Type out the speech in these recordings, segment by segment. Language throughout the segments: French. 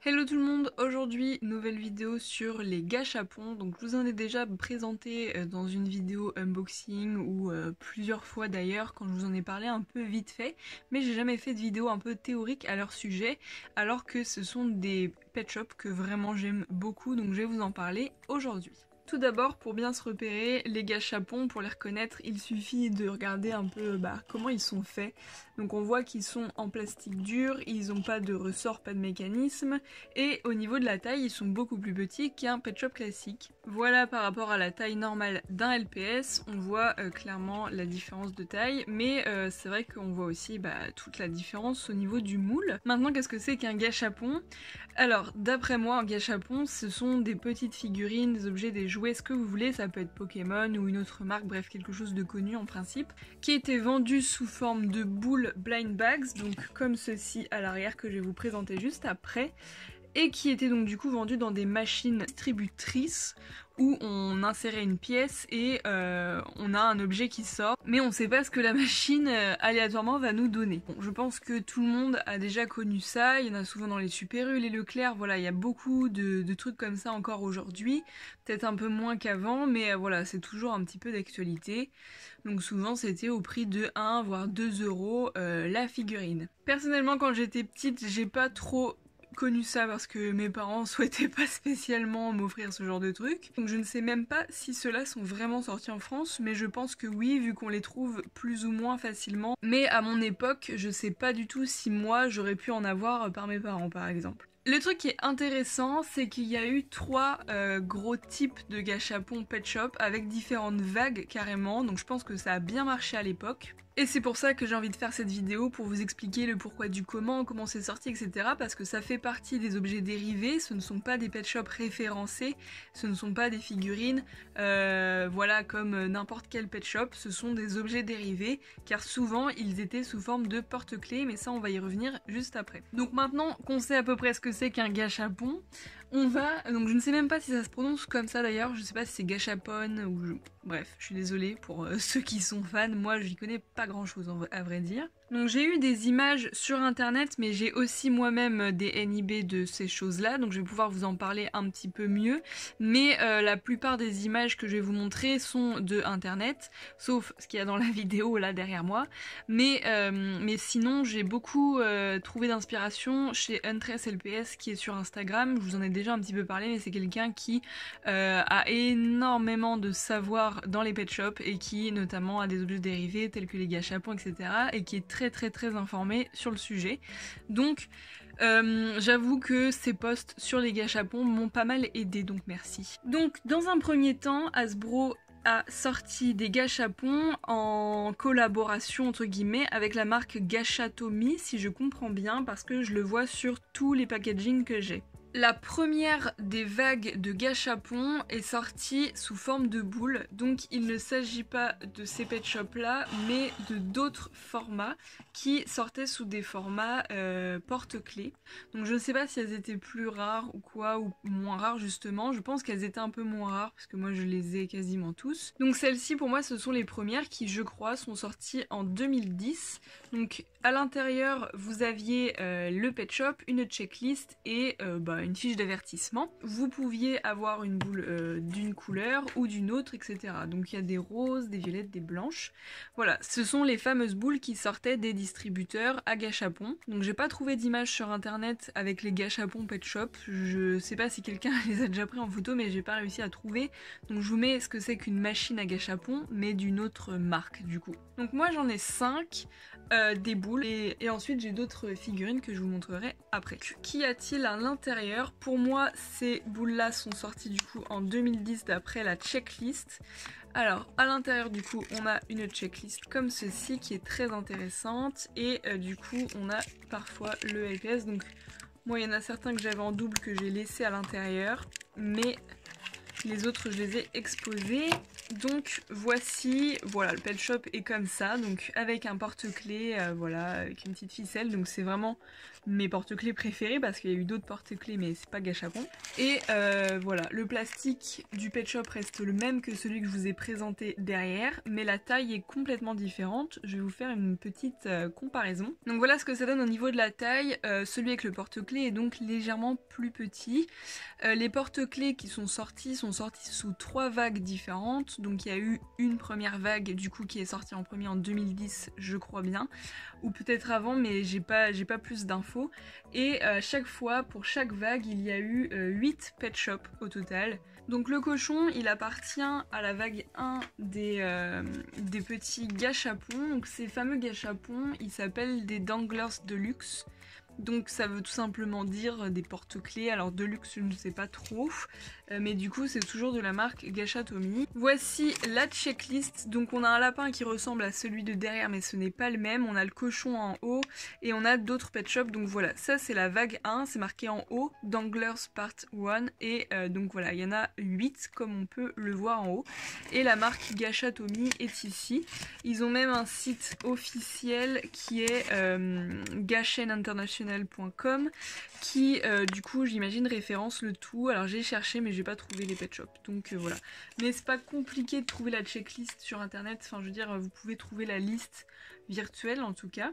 Hello tout le monde, aujourd'hui nouvelle vidéo sur les gâchapons. Donc je vous en ai déjà présenté dans une vidéo unboxing ou plusieurs fois d'ailleurs quand je vous en ai parlé un peu vite fait, mais j'ai jamais fait de vidéo un peu théorique à leur sujet alors que ce sont des pet shops que vraiment j'aime beaucoup, donc je vais vous en parler aujourd'hui. Tout d'abord, pour bien se repérer, les gâchapons, pour les reconnaître, il suffit de regarder un peu comment ils sont faits. Donc on voit qu'ils sont en plastique dur, ils n'ont pas de ressort, pas de mécanisme, et au niveau de la taille, ils sont beaucoup plus petits qu'un pet shop classique. Voilà par rapport à la taille normale d'un LPS, on voit clairement la différence de taille, mais c'est vrai qu'on voit aussi toute la différence au niveau du moule. Maintenant, qu'est-ce que c'est qu'un gâchapon? Alors, d'après moi, un gâchapon, ce sont des petites figurines, des objets, des jouets, ce que vous voulez, ça peut être Pokémon ou une autre marque, bref, quelque chose de connu en principe, qui était vendu sous forme de boules blind bags, donc comme ceci à l'arrière que je vais vous présenter juste après, et qui était donc du coup vendu dans des machines distributrices où on insérait une pièce et on a un objet qui sort, mais on sait pas ce que la machine aléatoirement va nous donner. Bon, je pense que tout le monde a déjà connu ça, il y en a souvent dans les Super U, les Leclerc, voilà, il y a beaucoup de trucs comme ça encore aujourd'hui, peut-être un peu moins qu'avant, mais voilà, c'est toujours un petit peu d'actualité. Donc souvent c'était au prix de 1 voire 2 euros la figurine. Personnellement, quand j'étais petite, j'ai pas trop connu ça parce que mes parents souhaitaient pas spécialement m'offrir ce genre de truc. Donc je ne sais même pas si ceux-là sont vraiment sortis en France, mais je pense que oui, vu qu'on les trouve plus ou moins facilement. Mais à mon époque, je sais pas du tout si moi j'aurais pu en avoir par mes parents par exemple. Le truc qui est intéressant, c'est qu'il y a eu 3 gros types de gâchapons pet shop avec différentes vagues carrément, donc je pense que ça a bien marché à l'époque. Et c'est pour ça que j'ai envie de faire cette vidéo, pour vous expliquer le pourquoi du comment c'est sorti, etc. Parce que ça fait partie des objets dérivés, ce ne sont pas des pet shops référencés, ce ne sont pas des figurines, voilà, comme n'importe quel pet shop, ce sont des objets dérivés, car souvent ils étaient sous forme de porte-clés, mais ça on va y revenir juste après. Donc maintenant qu'on sait à peu près ce que c'est qu'un gâchapon, on va, donc je ne sais même pas si ça se prononce comme ça d'ailleurs, je sais pas si c'est gâchapon ou bref, je suis désolée pour ceux qui sont fans, moi j'y connais pas grand chose à vrai dire. Donc j'ai eu des images sur internet, mais j'ai aussi moi-même des NIB de ces choses-là, donc je vais pouvoir vous en parler un petit peu mieux, mais la plupart des images que je vais vous montrer sont de internet, sauf ce qu'il y a dans la vidéo là derrière moi, mais sinon j'ai beaucoup trouvé d'inspiration chez Huntress LPS qui est sur Instagram. Je vous en ai déjà un petit peu parlé, mais c'est quelqu'un qui a énormément de savoir dans les pet shops et qui notamment a des objets dérivés tels que les gâchapons, etc. et qui est très informé sur le sujet. Donc j'avoue que ces posts sur les gâchapons m'ont pas mal aidé, donc merci. Donc dans un premier temps, Hasbro a sorti des gâchapons en collaboration entre guillemets avec la marque Gâchatomi, si je comprends bien, parce que je le vois sur tous les packagings que j'ai. La première des vagues de gâchapons est sortie sous forme de boule, donc il ne s'agit pas de ces pet shops là, mais de d'autres formats qui sortaient sous des formats porte-clés. Donc je ne sais pas si elles étaient plus rares ou quoi, ou moins rares justement, je pense qu'elles étaient un peu moins rares parce que moi je les ai quasiment tous. Donc celles-ci pour moi ce sont les premières qui je crois sont sorties en 2010. Donc à l'intérieur vous aviez le pet shop, une checklist et une fiche d'avertissement. Vous pouviez avoir une boule d'une couleur ou d'une autre, etc. Donc il y a des roses, des violettes, des blanches. Voilà, ce sont les fameuses boules qui sortaient des distributeurs à gâchapons. Donc j'ai pas trouvé d'image sur internet avec les gâchapons pet shop. Je sais pas si quelqu'un les a déjà pris en photo, mais j'ai pas réussi à trouver. Donc je vous mets ce que c'est qu'une machine à gâchapons, mais d'une autre marque du coup. Donc moi j'en ai 5. Des boules et ensuite j'ai d'autres figurines que je vous montrerai après. Qu'y a-t-il à l'intérieur? Pour moi ces boules là sont sorties du coup en 2010 d'après la checklist. Alors à l'intérieur du coup on a une checklist comme ceci qui est très intéressante et du coup on a parfois le LPS. Donc moi il y en a certains que j'avais en double que j'ai laissé à l'intérieur, mais les autres je les ai exposés. Donc voici, voilà, le pet shop est comme ça, donc avec un porte-clés, voilà, avec une petite ficelle, donc c'est vraiment mes porte-clés préférés parce qu'il y a eu d'autres porte-clés mais c'est pas gâchapon. Et voilà, le plastique du pet shop reste le même que celui que je vous ai présenté derrière, mais la taille est complètement différente. Je vais vous faire une petite comparaison. Donc voilà ce que ça donne au niveau de la taille. Celui avec le porte-clés est donc légèrement plus petit. Les porte-clés qui sont sortis sous 3 vagues différentes. Donc il y a eu une première vague du coup qui est sortie en premier en 2010, je crois bien, ou peut-être avant, mais j'ai pas plus d'infos. Et chaque fois, pour chaque vague, il y a eu 8 pet shops au total. Donc le cochon, il appartient à la vague 1 des petits gâchapons. Donc ces fameux gâchapons, ils s'appellent des Danglers Deluxe. Donc ça veut tout simplement dire des porte-clés, alors Deluxe je ne sais pas trop, mais du coup c'est toujours de la marque Gashatomi. Voici la checklist, donc on a un lapin qui ressemble à celui de derrière mais ce n'est pas le même, on a le cochon en haut et on a d'autres pet shops, donc voilà, ça c'est la vague 1, c'est marqué en haut, Danglers Part 1, et donc voilà, il y en a 8 comme on peut le voir en haut, et la marque Gashatomi est ici. Ils ont même un site officiel qui est gasheninternational.com qui du coup j'imagine référence le tout. Alors j'ai cherché mais j'ai pas trouvé les pet shops, donc voilà. Mais c'est pas compliqué de trouver la checklist sur internet, enfin je veux dire vous pouvez trouver la liste virtuelle en tout cas.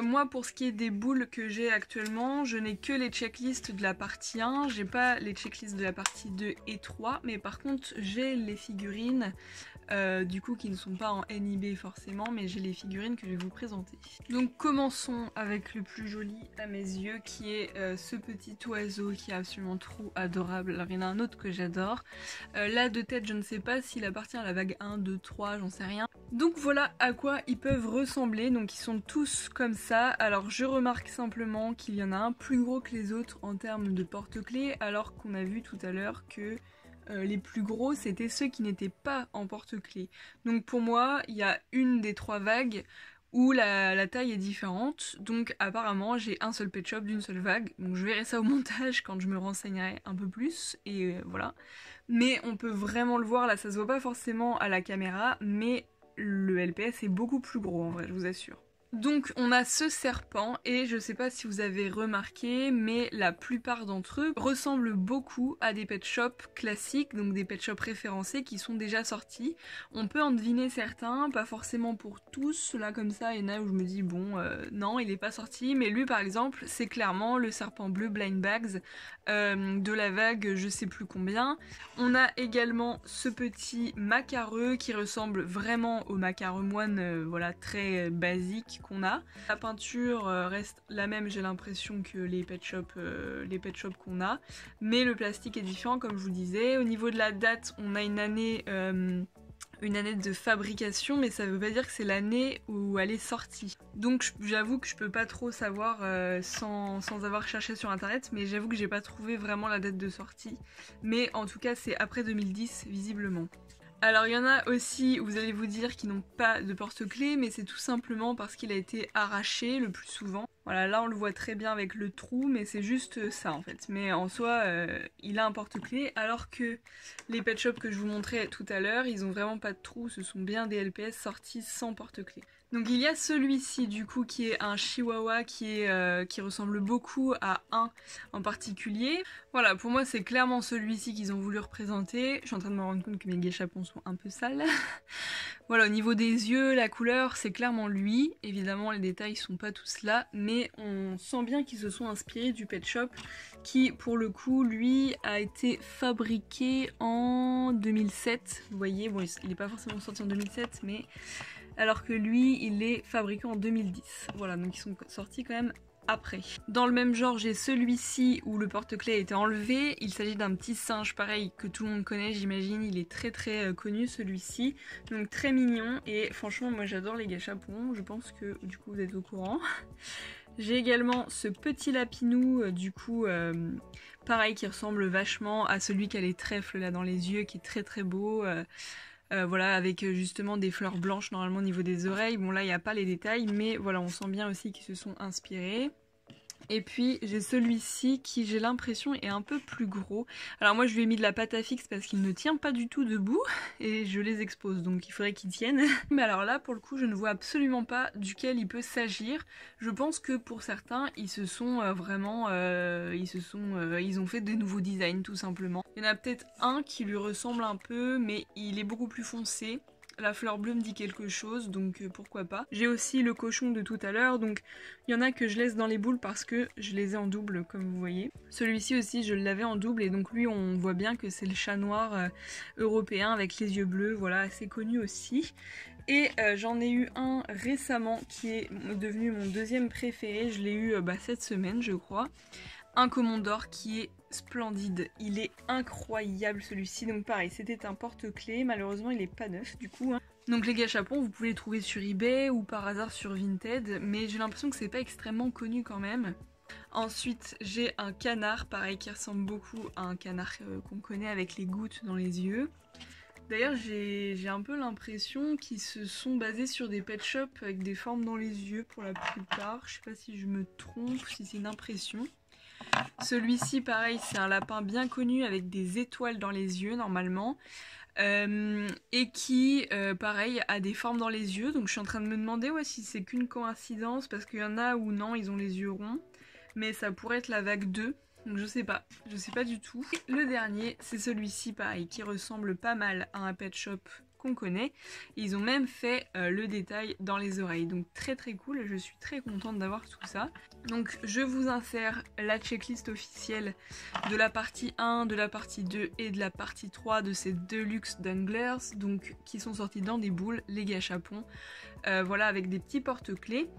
Moi pour ce qui est des boules que j'ai actuellement, je n'ai que les checklists de la partie 1, j'ai pas les checklists de la partie 2 et 3, mais par contre j'ai les figurines du coup qui ne sont pas en NIB forcément, mais j'ai les figurines que je vais vous présenter. Donc commençons avec le plus joli à mes yeux qui est ce petit oiseau qui est absolument trop adorable. Alors il y en a un autre que j'adore, là de tête je ne sais pas s'il appartient à la vague 1, 2, 3, j'en sais rien. Donc voilà à quoi ils peuvent ressembler, donc ils sont tous comme ça. Alors je remarque simplement qu'il y en a un plus gros que les autres en termes de porte-clés, alors qu'on a vu tout à l'heure que les plus gros c'était ceux qui n'étaient pas en porte-clés. Donc pour moi il y a une des 3 vagues où la taille est différente, donc apparemment j'ai un seul pet shop d'une seule vague, donc je verrai ça au montage quand je me renseignerai un peu plus, et voilà. Mais on peut vraiment le voir, là ça se voit pas forcément à la caméra, mais le LPS est beaucoup plus gros en vrai, je vous assure. Donc on a ce serpent et je sais pas si vous avez remarqué mais la plupart d'entre eux ressemblent beaucoup à des pet shops classiques, donc des pet shops référencés qui sont déjà sortis. On peut en deviner certains, pas forcément pour tous, là comme ça il y en a où je me dis bon non il est pas sorti, mais lui par exemple c'est clairement le serpent bleu Blind Bags de la vague je sais plus combien. On a également ce petit macareux qui ressemble vraiment au macareux moine, voilà très basique qu'on a. La peinture reste la même j'ai l'impression que les pet shops qu'on a, mais le plastique est différent comme je vous disais. Au niveau de la date on a une année de fabrication, mais ça veut pas dire que c'est l'année où elle est sortie. Donc j'avoue que je peux pas trop savoir sans avoir cherché sur internet, mais j'avoue que j'ai pas trouvé vraiment la date de sortie. Mais en tout cas c'est après 2010 visiblement. Alors il y en a aussi, vous allez vous dire, qui n'ont pas de porte-clés, mais c'est tout simplement parce qu'il a été arraché le plus souvent. Voilà, là on le voit très bien avec le trou, mais c'est juste ça en fait. Mais en soi, il a un porte-clés, alors que les pet shops que je vous montrais tout à l'heure, ils ont vraiment pas de trou, ce sont bien des LPS sortis sans porte-clés. Donc il y a celui-ci du coup qui est un chihuahua qui ressemble beaucoup à un en particulier. Voilà, pour moi c'est clairement celui-ci qu'ils ont voulu représenter. Je suis en train de me rendre compte que mes gâchapons sont un peu sales. Voilà, au niveau des yeux, la couleur, c'est clairement lui. Évidemment les détails sont pas tous là, mais on sent bien qu'ils se sont inspirés du pet shop qui pour le coup lui a été fabriqué en 2007. Vous voyez, bon il est pas forcément sorti en 2007 mais... alors que lui il est fabriqué en 2010. Voilà, donc ils sont sortis quand même après. Dans le même genre j'ai celui-ci où le porte-clés a été enlevé. Il s'agit d'un petit singe pareil que tout le monde connaît j'imagine, il est très connu celui-ci, donc très mignon et franchement moi j'adore les gâchapons, je pense que du coup vous êtes au courant. J'ai également ce petit lapinou du coup pareil qui ressemble vachement à celui qui a les trèfles là dans les yeux, qui est très beau. Voilà, avec justement des fleurs blanches normalement au niveau des oreilles. Bon là il n'y a pas les détails, mais voilà on sent bien aussi qu'ils se sont inspirés. Et puis j'ai celui-ci qui, j'ai l'impression, est un peu plus gros. Alors moi je lui ai mis de la pâte à fixe parce qu'il ne tient pas du tout debout et je les expose, donc il faudrait qu'il tienne. Mais alors là pour le coup je ne vois absolument pas duquel il peut s'agir. Je pense que pour certains ils se sont ils ont fait des nouveaux designs tout simplement. Il y en a peut-être un qui lui ressemble un peu mais il est beaucoup plus foncé. La fleur bleue me dit quelque chose, donc pourquoi pas. J'ai aussi le cochon de tout à l'heure, donc il y en a que je laisse dans les boules parce que je les ai en double, comme vous voyez. Celui-ci aussi, je l'avais en double, et donc lui, on voit bien que c'est le chat noir européen avec les yeux bleus, voilà, assez connu aussi. Et j'en ai eu un récemment qui est devenu mon deuxième préféré, je l'ai eu cette semaine, je crois. Un commandeur qui est splendide, il est incroyable celui-ci, donc pareil, c'était un porte-clés, malheureusement il est pas neuf du coup. Donc les gâchapons, vous pouvez les trouver sur eBay ou par hasard sur Vinted, mais j'ai l'impression que c'est pas extrêmement connu quand même. Ensuite j'ai un canard, pareil, qui ressemble beaucoup à un canard qu'on connaît avec les gouttes dans les yeux. D'ailleurs j'ai un peu l'impression qu'ils se sont basés sur des pet shops avec des formes dans les yeux pour la plupart, je sais pas si je me trompe, si c'est une impression. Celui-ci pareil, c'est un lapin bien connu avec des étoiles dans les yeux normalement et qui pareil a des formes dans les yeux, donc je suis en train de me demander si c'est qu'une coïncidence parce qu'il y en a où non ils ont les yeux ronds, mais ça pourrait être la vague 2, donc je sais pas du tout. Le dernier c'est celui-ci pareil qui ressemble pas mal à un pet shop qu'on connaît. Ils ont même fait le détail dans les oreilles, donc très très cool, je suis très contente d'avoir tout ça. Donc je vous insère la checklist officielle de la partie 1, de la partie 2 et de la partie 3 de ces Deluxe Danglers, donc qui sont sortis dans des boules, les gâchapons, voilà, avec des petits porte-clés.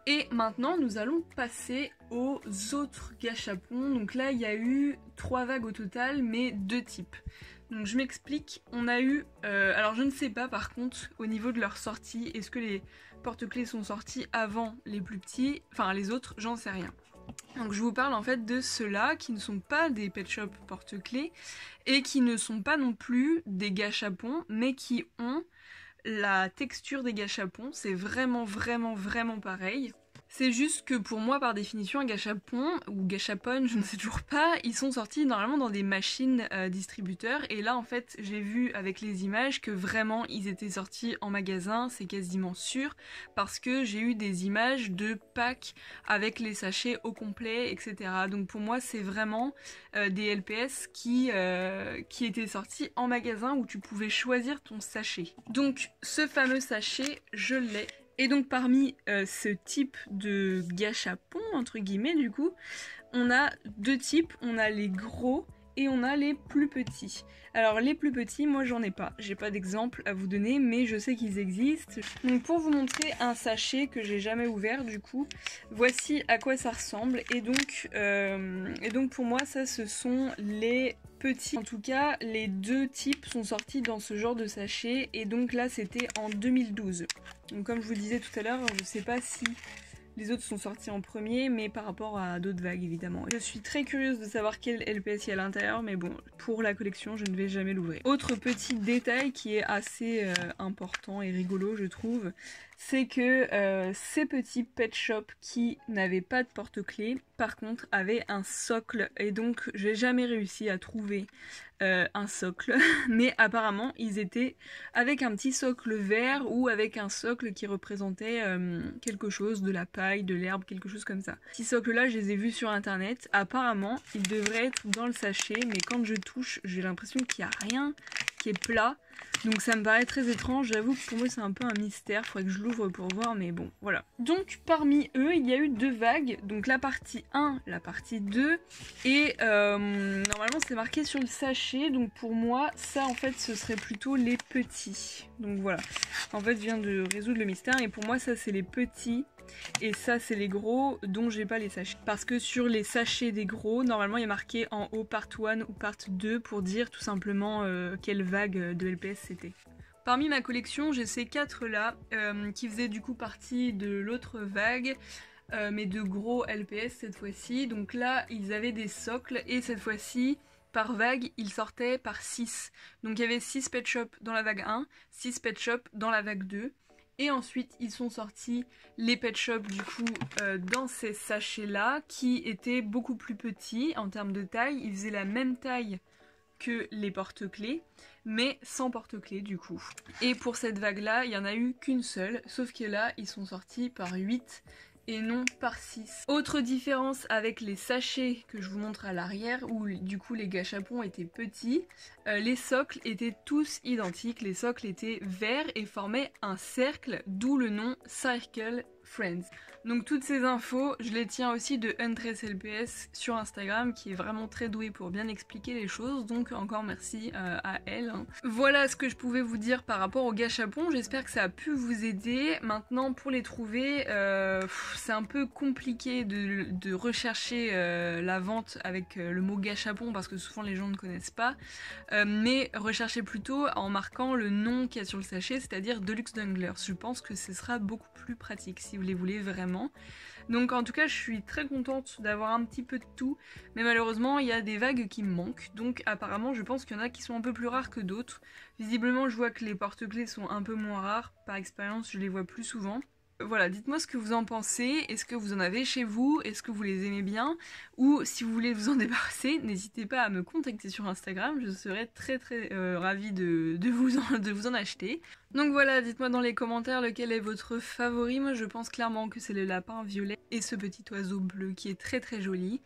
Et maintenant nous allons passer aux autres gâchapons. Donc là il y a eu 3 vagues au total, mais 2 types. Donc je m'explique, on a eu, alors je ne sais pas par contre au niveau de leur sortie, est-ce que les porte-clés sont sortis avant les plus petits, enfin les autres j'en sais rien. Donc je vous parle en fait de ceux-là qui ne sont pas des pet shop porte-clés et qui ne sont pas non plus des gâchapons mais qui ont la texture des gâchapons, c'est vraiment pareil. C'est juste que pour moi, par définition, un gâchapon ou gâchapon, je ne sais toujours pas, ils sont sortis normalement dans des machines distributeurs. Et là, en fait, j'ai vu avec les images que vraiment, ils étaient sortis en magasin, c'est quasiment sûr, parce que j'ai eu des images de packs avec les sachets au complet, etc. Donc pour moi, c'est vraiment des LPS qui étaient sortis en magasin où tu pouvais choisir ton sachet. Donc ce fameux sachet, je l'ai. Et donc parmi ce type de gâchapon, entre guillemets du coup, on a 2 types, on a les gros et on a les plus petits. Alors les plus petits, moi j'en ai pas, j'ai pas d'exemple à vous donner, mais je sais qu'ils existent. Donc pour vous montrer un sachet que j'ai jamais ouvert du coup, voici à quoi ça ressemble. Et donc pour moi ça ce sont les petits. En tout cas, les 2 types sont sortis dans ce genre de sachet et donc là c'était en 2012. Donc comme je vous disais tout à l'heure, je sais pas si les autres sont sortis en premier, mais par rapport à d'autres vagues évidemment. Je suis très curieuse de savoir quel LPS il y a à l'intérieur, mais bon, pour la collection, je ne vais jamais l'ouvrir. Autre petit détail qui est assez important et rigolo, je trouve, c'est que ces petits pet shops qui n'avaient pas de porte-clés, par contre, avaient un socle, et donc j'ai jamais réussi à trouver un socle, mais apparemment ils étaient avec un petit socle vert ou avec un socle qui représentait quelque chose, de la paille, de l'herbe, quelque chose comme ça. Ces socles là je les ai vus sur internet, apparemment ils devraient être dans le sachet, mais quand je touche j'ai l'impression qu'il n'y a rien qui est plat, donc ça me paraît très étrange, j'avoue que pour moi c'est un peu un mystère, faudrait que je l'ouvre pour voir, mais bon voilà. Donc parmi eux il y a eu 2 vagues, donc la partie 1, la partie 2, et normalement c'est marqué sur le sachet, donc pour moi ça en fait ce serait plutôt les petits. Donc voilà, en fait je viens de résoudre le mystère et pour moi ça c'est les petits et ça c'est les gros dont j'ai pas les sachets. Parce que sur les sachets des gros, normalement il y a marqué en haut part 1 ou part 2 pour dire tout simplement quelle vague de LPS c'était. Parmi ma collection j'ai ces 4 là qui faisaient du coup partie de l'autre vague. Mais de gros LPS cette fois-ci, donc là ils avaient des socles et cette fois-ci par vague ils sortaient par 6, donc il y avait 6 pet shops dans la vague 1, 6 pet shops dans la vague 2 Et ensuite ils sont sortis les Pet Shop du coup dans ces sachets là qui étaient beaucoup plus petits en termes de taille. Ils faisaient la même taille que les porte-clés mais sans porte-clés du coup. Et pour cette vague là il n'y en a eu qu'une seule, sauf que là ils sont sortis par 8 et non par 6. Autre différence avec les sachets que je vous montre à l'arrière où du coup les gâchapons étaient petits, les socles étaient tous identiques, les socles étaient verts et formaient un cercle, d'où le nom Circle Friends. Donc toutes ces infos, je les tiens aussi de Huntress LPS sur Instagram qui est vraiment très douée pour bien expliquer les choses, donc encore merci à elle. Voilà ce que je pouvais vous dire par rapport aux gâchapons, j'espère que ça a pu vous aider. Maintenant pour les trouver, c'est un peu compliqué de rechercher la vente avec le mot gâchapon parce que souvent les gens ne connaissent pas, mais recherchez plutôt en marquant le nom qu'il y a sur le sachet, c'est-à-dire Deluxe Danglers. Je pense que ce sera beaucoup plus pratique si vous les voulez vraiment. Donc en tout cas je suis très contente d'avoir un petit peu de tout, mais malheureusement il y a des vagues qui me manquent, donc apparemment je pense qu'il y en a qui sont un peu plus rares que d'autres. Visiblement je vois que les porte-clés sont un peu moins rares, par expérience je les vois plus souvent. Voilà, dites-moi ce que vous en pensez, est-ce que vous en avez chez vous, est-ce que vous les aimez bien, ou si vous voulez vous en débarrasser, n'hésitez pas à me contacter sur Instagram, je serais très ravie de vous en acheter. Donc voilà, dites-moi dans les commentaires lequel est votre favori, moi je pense clairement que c'est le lapin violet et ce petit oiseau bleu qui est très joli.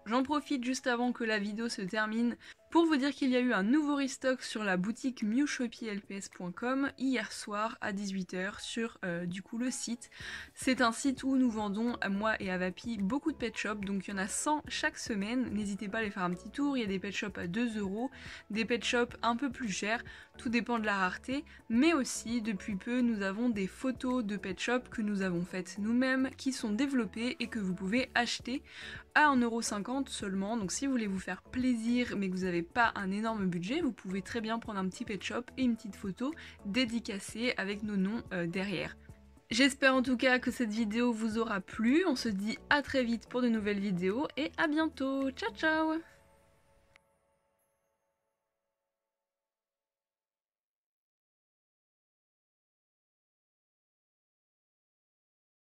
J'en profite juste avant que la vidéo se termine pour vous dire qu'il y a eu un nouveau restock sur la boutique mewshoppylps.com hier soir à 18 h sur du coup le site. C'est un site où nous vendons, moi et Avapi, beaucoup de pet shops, donc il y en a 100 chaque semaine, n'hésitez pas à aller faire un petit tour, il y a des pet shops à 2 €, des pet shops un peu plus chers, tout dépend de la rareté, mais aussi depuis peu nous avons des photos de pet shops que nous avons faites nous-mêmes, qui sont développées et que vous pouvez acheter à 1,50 € seulement, donc si vous voulez vous faire plaisir mais que vous n'avez pas un énorme budget, vous pouvez très bien prendre un petit pet shop et une petite photo dédicacée avec nos noms derrière. J'espère en tout cas que cette vidéo vous aura plu, on se dit à très vite pour de nouvelles vidéos et à bientôt, ciao ciao!